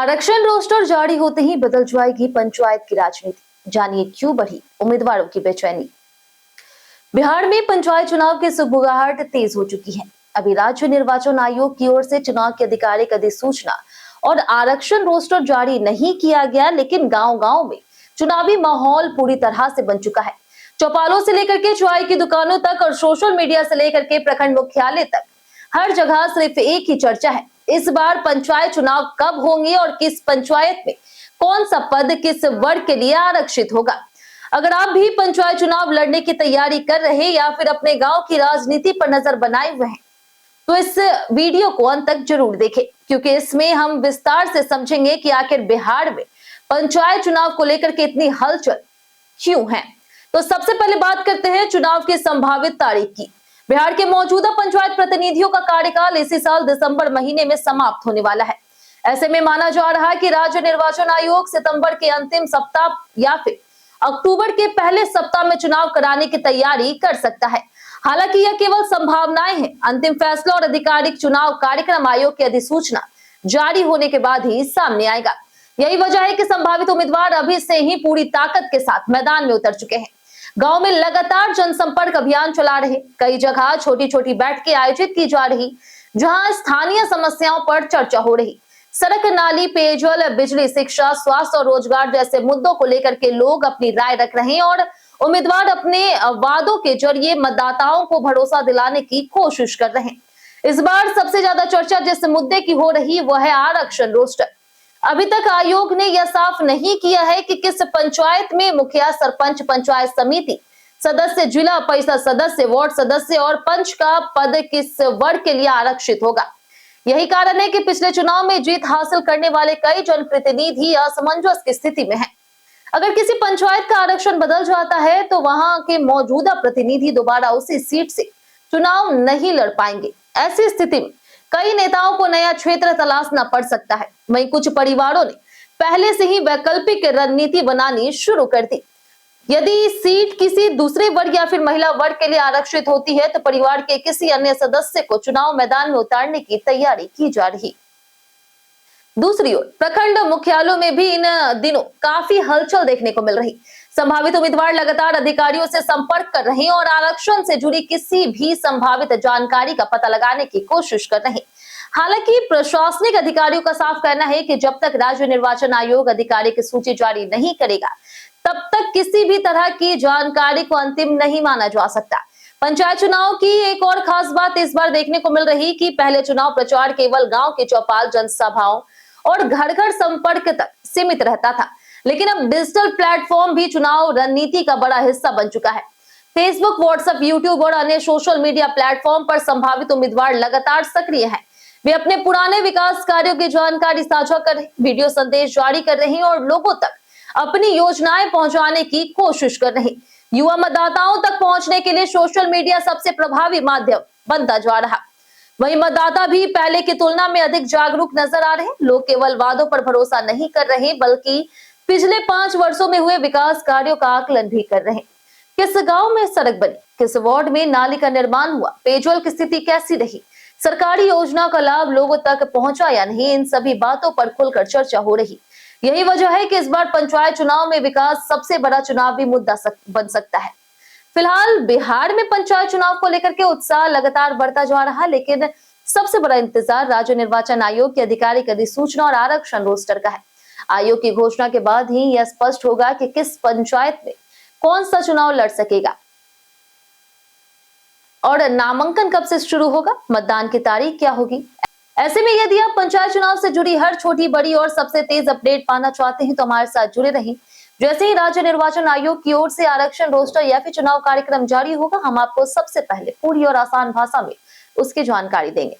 आरक्षण रोस्टर जारी होते ही बदल जाएगी पंचायत की राजनीति। जानिए क्यों बढ़ी उम्मीदवारों की बेचैनी। बिहार में पंचायत चुनाव की सुगबुगाहट तेज हो चुकी है। अभी राज्य निर्वाचन आयोग की ओर से चुनाव की आधिकारिक अधिसूचना और आरक्षण रोस्टर जारी नहीं किया गया, लेकिन गांव-गांव में चुनावी माहौल पूरी तरह से बन चुका है। चौपालों से लेकर के चाय की दुकानों तक और सोशल मीडिया से लेकर के प्रखंड मुख्यालय तक हर जगह सिर्फ एक ही चर्चा है, इस बार पंचायत चुनाव कब होंगे और किस पंचायत में कौन सा पद किस वर्ग के लिए आरक्षित होगा। अगर आप भी पंचायत चुनाव लड़ने की तैयारी कर रहे हैं या फिर अपने गांव की राजनीति पर नजर बनाए हुए हैं, तो इस वीडियो को अंत तक जरूर देखें, क्योंकि इसमें हम विस्तार से समझेंगे कि आखिर बिहार में पंचायत चुनाव को लेकर के इतनी हलचल क्यों है। तो सबसे पहले बात करते हैं चुनाव की संभावित तारीख की। बिहार के मौजूदा पंचायत प्रतिनिधियों का कार्यकाल इसी साल दिसंबर महीने में समाप्त होने वाला है। ऐसे में माना जा रहा है कि राज्य निर्वाचन आयोग सितंबर के अंतिम सप्ताह या फिर अक्टूबर के पहले सप्ताह में चुनाव कराने की तैयारी कर सकता है। हालांकि यह केवल संभावनाएं हैं। अंतिम फैसला और आधिकारिक चुनाव कार्यक्रम आयोग की अधिसूचना जारी होने के बाद ही सामने आएगा। यही वजह है कि संभावित उम्मीदवार अभी से ही पूरी ताकत के साथ मैदान में उतर चुके हैं। गांव में लगातार जनसंपर्क अभियान चला रहे, कई जगह छोटी छोटी बैठकें आयोजित की जा रही, जहां स्थानीय समस्याओं पर चर्चा हो रही। सड़क, नाली, पेयजल, बिजली, शिक्षा, स्वास्थ्य और रोजगार जैसे मुद्दों को लेकर के लोग अपनी राय रख रहे हैं और उम्मीदवार अपने वादों के जरिए मतदाताओं को भरोसा दिलाने की कोशिश कर रहे हैं। इस बार सबसे ज्यादा चर्चा जिस मुद्दे की हो रही वह है आरक्षण रोस्टर। अभी तक आयोग ने यह साफ नहीं किया है कि किस पंचायत में मुखिया, सरपंच, पंचायत समिति सदस्य, जिला परिषद सदस्य, वार्ड सदस्य और पंच का पद किस वर्ग के लिए आरक्षित होगा। यही कारण है कि पिछले चुनाव में जीत हासिल करने वाले कई जनप्रतिनिधि असमंजस की स्थिति में हैं। अगर किसी पंचायत का आरक्षण बदल जाता है तो वहां के मौजूदा प्रतिनिधि दोबारा उसी सीट से चुनाव नहीं लड़ पाएंगे। ऐसी स्थिति में कई नेताओं को नया क्षेत्र तलाशना पड़ सकता है। वहीं कुछ परिवारों ने पहले से ही वैकल्पिक रणनीति बनानी शुरू कर दी। यदि सीट किसी दूसरे वर्ग या फिर महिला वर्ग के लिए आरक्षित होती है तो परिवार के किसी अन्य सदस्य को चुनाव मैदान में उतारने की तैयारी की जा रही। दूसरी ओर प्रखंड मुख्यालयों में भी इन दिनों काफी हलचल देखने को मिल रही। संभावित उम्मीदवार लगातार अधिकारियों से संपर्क कर रहे हैं और आरक्षण से जुड़ी किसी भी संभावित जानकारी का पता लगाने की कोशिश कर रहे हैं। हालांकि प्रशासनिक अधिकारियों का साफ कहना है कि जब तक राज्य निर्वाचन आयोग आधिकारिक सूची जारी नहीं करेगा, तब तक किसी भी तरह की जानकारी को अंतिम नहीं माना जा सकता। पंचायत चुनाव की एक और खास बात इस बार देखने को मिल रही कि पहले चुनाव प्रचार केवल गांव के चौपाल, जनसभाओं और घर घर संपर्क तक सीमित रहता था, लेकिन अब डिजिटल प्लेटफॉर्म भी चुनाव रणनीति का बड़ा हिस्सा बन चुका है। फेसबुक, व्हाट्सएप, यूट्यूब और अन्य सोशल मीडिया प्लेटफॉर्म पर संभावित उम्मीदवार लगातार सक्रिय हैं। वे अपने पुराने विकास कार्यों की जानकारी साझा कर रहे, वीडियो संदेश जारी कर रहे हैं और लोगों तक अपनी योजनाएं पहुंचाने की कोशिश कर रहे। युवा मतदाताओं तक पहुंचने के लिए सोशल मीडिया सबसे प्रभावी माध्यम बनता जा रहा। वहीं मतदाता भी पहले की तुलना में अधिक जागरूक नजर आ रहे हैं। लोग केवल वादों पर भरोसा नहीं कर रहे, बल्कि पिछले 5 वर्षों में हुए विकास कार्यों का आकलन भी कर रहे हैं। किस गांव में सड़क बनी, किस वार्ड में नाली का निर्माण हुआ, पेयजल की स्थिति कैसी रही, सरकारी योजना का लाभ लोगों तक पहुंचा या नहीं, इन सभी बातों पर खुलकर चर्चा हो रही। यही वजह है कि इस बार पंचायत चुनाव में विकास सबसे बड़ा चुनावी मुद्दा बन सकता है। फिलहाल बिहार में पंचायत चुनाव को लेकर के उत्साह लगातार बढ़ता जा रहा है, लेकिन सबसे बड़ा इंतजार राज्य निर्वाचन आयोग की आधिकारिक अधिसूचना और आरक्षण रोस्टर का है। आयोग की घोषणा के बाद ही यह स्पष्ट होगा कि किस पंचायत में कौन सा चुनाव लड़ सकेगा और नामांकन कब से शुरू होगा, मतदान की तारीख क्या होगी। ऐसे में यदि आप पंचायत चुनाव से जुड़ी हर छोटी बड़ी और सबसे तेज अपडेट पाना चाहते हैं तो हमारे साथ जुड़े रहें। जैसे ही राज्य निर्वाचन आयोग की ओर से आरक्षण रोस्टर या फिर चुनाव कार्यक्रम जारी होगा, हम आपको सबसे पहले पूरी और आसान भाषा में उसकी जानकारी देंगे।